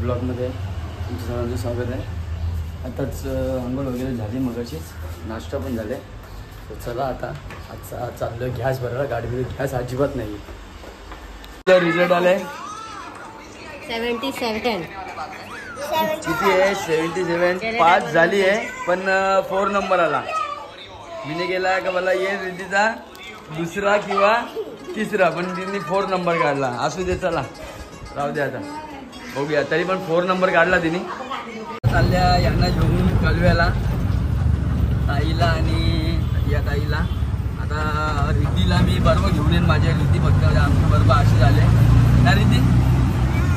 ब्लॉगमध्ये तुमचं सर्वांचं स्वागत आहे. आताच आंघोळ वगैरे झाली, मगाशीच नाश्ता पण झाले. तर चला आता आजचा चाललो गॅस भरायला. गाडीमध्ये गॅस अजिबात नाही. रिझल्ट आलाय 77. किती आहे? 77. 5 झाली आहे पण 4 नंबर आला. मीने गेला का मला ये रिद्धीचा दुसरा किंवा तिसरा, पण तिने 4 नंबर काढला. असू दे, चला राहू दे, आता बघूया. तरी पण 4 नंबर काढला तिने. चालल्या यांना घेऊन कलव्याला, ताईला आणि या ताईला. आता रिद्धीला मी बरोबर घेऊन येईन. माझ्या रिद्धी फक्त आमची बरोबर अशी झाले ना. रिद्धी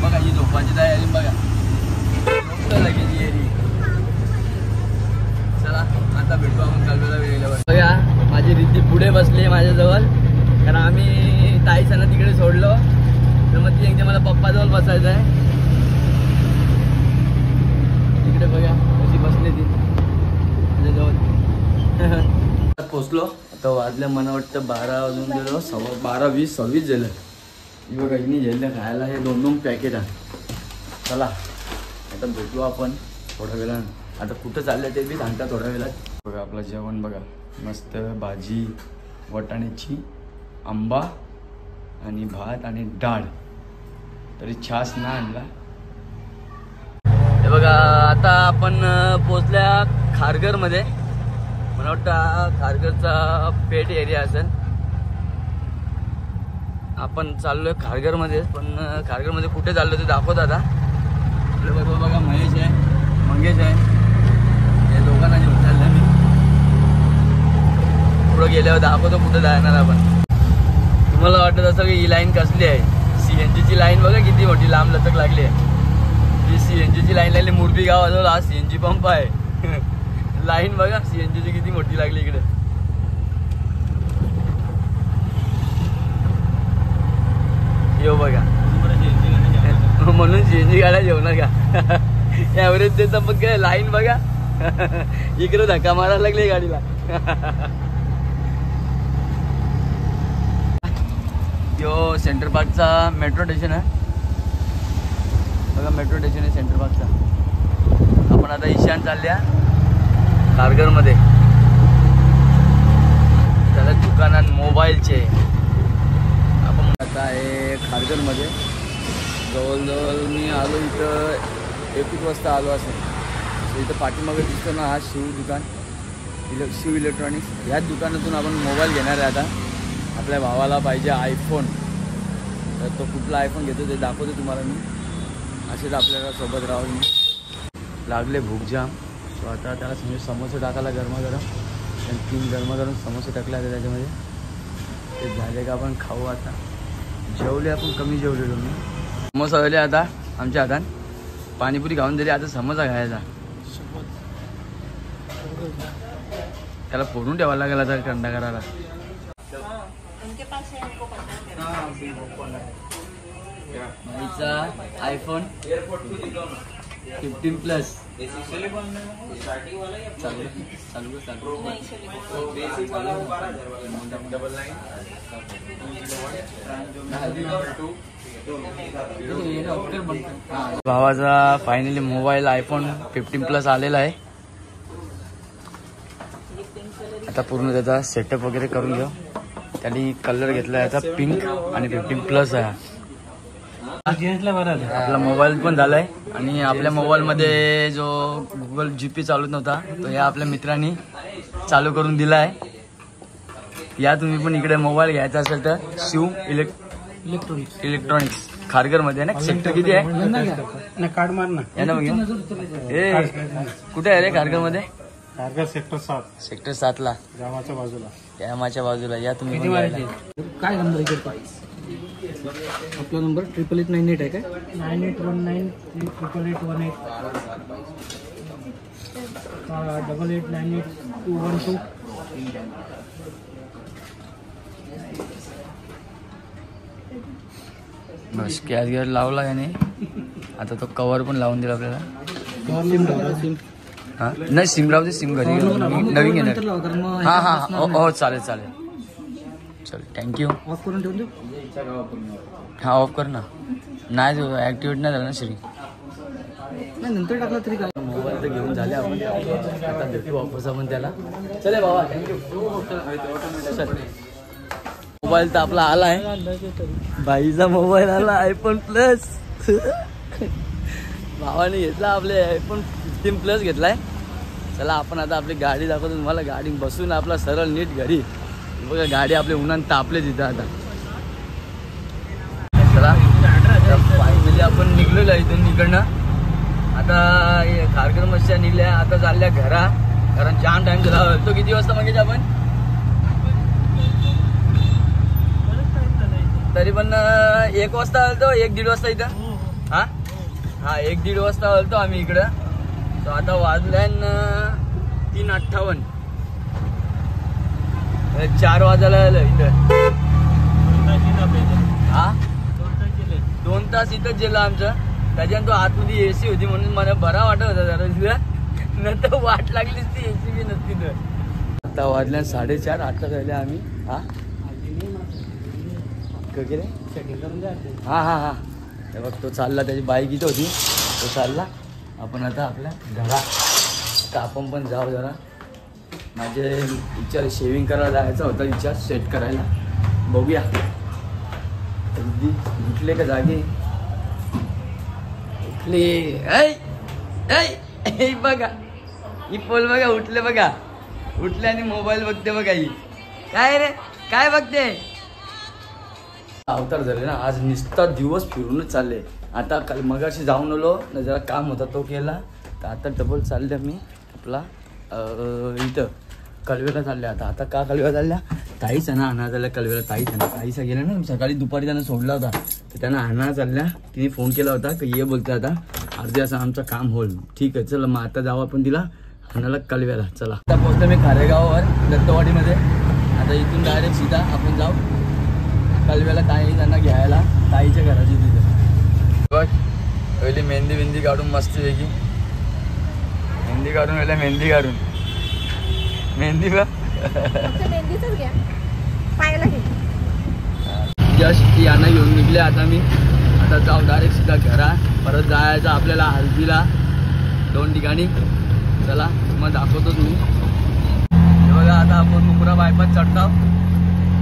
बघा, ही झोपाची तयारी बघा, लगेच येरी. चला आता भेटू आपण कलव्याला वेळेवर. बघा माझी रिद्धी पुढे बसली माझ्याजवळ, कारण आम्ही ताईसांना तिकडे सोडलो. तर मग ती एकदा मला पप्पाजवळ बसायचं आहे. तिकडे बघा कशी बसली ती माझ्याजवळ. पोचलो. आता वाजल्या मला वाटतं 12 वाजून गेलो, 12:20, 26 झालं. ही बघा, हिने झेललं खायला हे 2-2 पॅकेट आहे. चला आता भेटू आपण थोड्या वेळानं. आता कुठं चाललं ते बी सांगता थोड्या वेळात. बघा आपलं जेवण बघा, मस्त भाजी वाटाण्याची, आंबा आणि भात आणि डाळ. तरी छास ना आणला. हे बघा आता आपण पोचल्या खारघरमध्ये. मला वाटतं खारघरचा पेठ एरिया असेल. आपण चाललोय खारघरमध्ये, पण खारघरमध्ये कुठे चाललो ते दाखवत. आता आपल्या बरोबर बघा महेश आहे, मंगेश आहे. या दोघांना घेऊन चाललं मी. पुढं गेल्यावर दाखवतो कुठं जाणार आपण. तुम्हाला वाटत असं की ही लाईन कसली आहे? CNGची लाईन बघा किती मोठी लांब लचक लागली आहे. ही CNGची लाईन लागली. मुरबी गावाजवळ हा CNG पंप आहे. लाईन बघा CNGची किती मोठी लागली इकडे. येऊ बघा, म्हणून CNG गाड्या जेवणार का? ॲव्हरेज देत मग काय लाईन बघा. इकडे धक्का मारायला लागली गाडीला. यो सेंटर पार्कचा मेट्रो स्टेशन आहे बघा. मेट्रो स्टेशन आहे सेंटर पार्कचा. आपण आता ईशान चालल्या खारघरमध्ये. त्याला दुकानात मोबाईलचे. आपण आता आहे खारघरमध्ये. जवळजवळ मी आलो इथं 1 वाजता आलो असेल. इथं पाठीमागे दिसतो ना, हा शिव दुकान, शिव इलेक्ट्रॉनिक्स. ह्याच दुकानातून आपण मोबाईल घेणार आहे आता. आपल्या भावाला पाहिजे आयफोन. तर तो कुठला आयफोन घेतो ते दाखवतो तुम्हाला मी. असेच आपल्याला सोबत राहून लागले भूक जाम. सो आता त्याला समोसे टाकायला गरमागरम. 3 गरमागरम समोसे टाकले आता त्याच्यामध्ये. ते झाले का आपण खाऊ. आता जेवले आपण, कमी जेवलेलो मी. समोसा झाले आता आमच्या हातात. पाणीपुरी खाऊन दिली, आता समोसा खायचा. त्याला फोडून ठेवायला लागेल आता थंडा करायला. आयफोन 15+ भावाचा फायनली मोबाईल आयफोन 15+ आलेला आहे. आता पूर्ण त्याचा सेटअप वगैरे करून घेऊ. त्यांनी कलर घेतला याचा पिंक आणि 15+ आहे. आपला मोबाईल पण झालाय. आणि आपल्या मोबाईलमध्ये जो गुगल GP चालत नव्हता तो या आपल्या मित्रांनी चालू करून दिला आहे. या तुम्ही पण इकडे मोबाईल घ्यायचा असेल तर शिव इलेक्ट्रॉनिक्स खारघरमध्ये ना. सेक्टर किती आहे? कार्ड मार ना. कुठे आहे रे खारघरमध्ये? खारघर सेक्टर 7. सेक्टर 7 ला, जामाच्या बाजूला. या तुम्ही काय नंबर आहे? आपला नंबर 8898 आहे काय? 9819 8818 8898 बस गॅस गिअर लावला याने. आता तो कवर पण लावून दिला आपल्याला. हां नाही, सिम राहू दे. सिम घरी नवीन घेणार. हां हां हो चालेल चालेल. चल थँक्यू. ऑफ करून ठेवून देऊ. हा ऑफ कर ना. नाही ॲक्टिवेट नाही झालं ना श्री. नाही नंतर टाकला तरी काय. मोबाईल तर घेऊन झाले आपण, आता देतो वापस आपण त्याला. चले बाबा, थँक्यू. मोबाईल तर आपला आला आहे, भाईचा मोबाईल आला iPhone Plus. भावाने घेतला आपले iPhone 15 Plus घेतलाय. चला आपण आता आपली गाडी दाखवतो तुम्हाला. गाडी बसून आपला सरळ नीट घरी. बघा गाडी आपली उन्हात तापले तिथं आता. चला फायनली आपण निघलेलो इथून इकडनं. आता खारघर मस्त्या निघल्या, आता चालल्या घरा, कारण जाम टाइम झाला. तो किती वाजता मागे आपण तरी पण 1 वाजता आलतो, 1-1:30 वाजता इथं. हा 1-1:30 वाजता आलतो आम्ही इकडं. तो आता वाजल्यान 3:58, 4 वाजायला आलं इथं. हा 2 तास इथंच गेलं आमचं. त्याच्यानं तो आतमध्ये AC होती म्हणून मला बरा वाटत होता जरा तिथं, नंतर वाट लागलीच ती AC बी नसती तर. आता वाजल्या 4:30, आता झाले आम्ही. हा हे बघ तो चालला, त्याची बाईक इथं होती, तो चालला. आपण आता आपल्या घरा, आता आपण पण जाऊ जरा. माझे विचार शेविंग करायला जायचा होता, विचार सेट करायला. बघूया अगदी उठले का जागे उठले. ऐ बघा ही पोल बघा, उठले बघा, उठले आणि मोबाईल बघते बघा. ही काय रे, काय बघते. अवतार झाले ना आज, नुसता दिवस फिरूनच चालले. आता काल मगाशी जाऊन आलो ना, जरा काम होता तो केला, तर आता डबल चालल्या मी आपला इथं कळवेला चालल्या. आता का कळवेला चालल्या, ताईच ना आणा चालल्या कळवेला. ताईचा गेला ना सकाळी दुपारी त्यांना सोडला होता, तर त्यांना आणा चालल्या. तिने फोन केला होता की ये बोलते आता अर्ध्या असं आमचं काम होईल. ठीक आहे चला मग आता जाऊ आपण तिला आणायला कळवेला. चला आता पोहोचलो मी खारेगावावर दत्तवाडीमध्ये. आता इथून डायरेक्ट सीधा आपण जाऊ कळवेला ताई त्यांना घ्यायला, ताईच्या घराची तिथे. बघ पहिली मेहंदी काढून मस्तपैकी मेहंदी काढून पहिला मेहंदी काढून बघ जस्ट ती यांना घेऊन निघले. आता मी आता जाऊ डायरेक्ट सीधा घरा. परत जायचं आपल्याला हल्दीला 2 ठिकाणी. चला मग दाखवतो तुम्ही. हे बघा आता आपण मुंब्रा बायपास चढतो.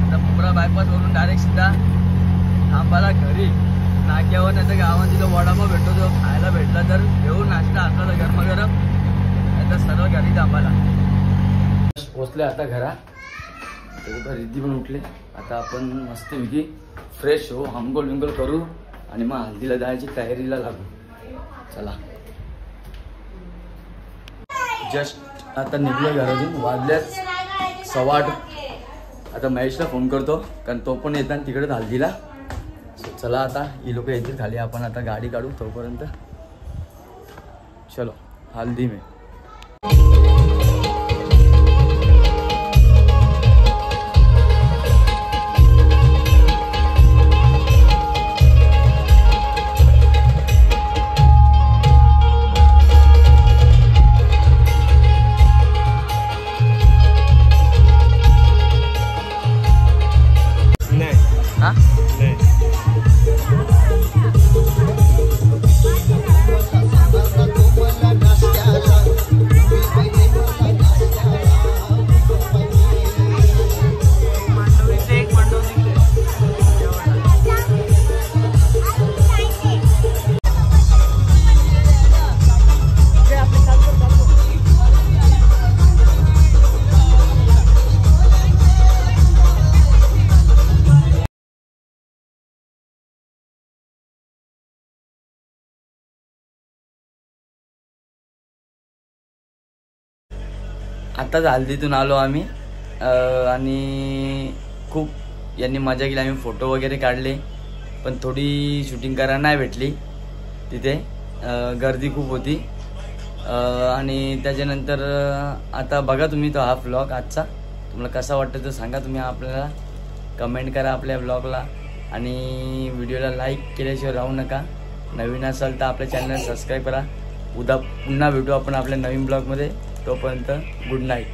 आता मुंब्रा बायपासवरून डायरेक्ट सीधा थांबाला घरी. नाक्यावर नाही तर गावात तिथं वडापाव भेटतो, तो खायला भेटला तर घेऊन नाश्ता असला तर गरमागरम, नाही तर सर्व घरी थांबायला. पोचले आता घरा. रिद्धी पण उठले. आता आपण मस्तपैकी फ्रेश हो, आंघोळ विंघोळ करू आणि मग हल्दीला जायची तयारीला लागू. चला जस्ट आता निघलो घरातून, वाजल्याच 8:15. आता महेशला फोन करतो कारण तो पण येतात तिकडे हल्दीला. चला आता ही लोक येतील खाली, आपण आता गाडी काढू तोपर्यंत. चलो हल्दी में. आत्ताच हल्दीतून आलो आम्ही आणि खूप यांनी मजा केली. आम्ही फोटो वगैरे काढले, पण थोडी शूटिंग करायला नाही भेटली तिथे, गर्दी खूप होती. आणि त्याच्यानंतर आता बघा तुम्ही तो हा व्लॉग आजचा. तुम्हाला कसा वाटतं तर सांगा तुम्ही, आपल्याला कमेंट करा आपल्या व्लॉगला. आणि व्हिडिओला लाईक केल्याशिवाय राहू नका. नवीन असाल तर आपल्या चॅनलला सबस्क्राईब करा. उद्या पुन्हा भेटू आपण आपल्या नवीन ब्लॉगमध्ये. तोपर्यंत गुड नाईट.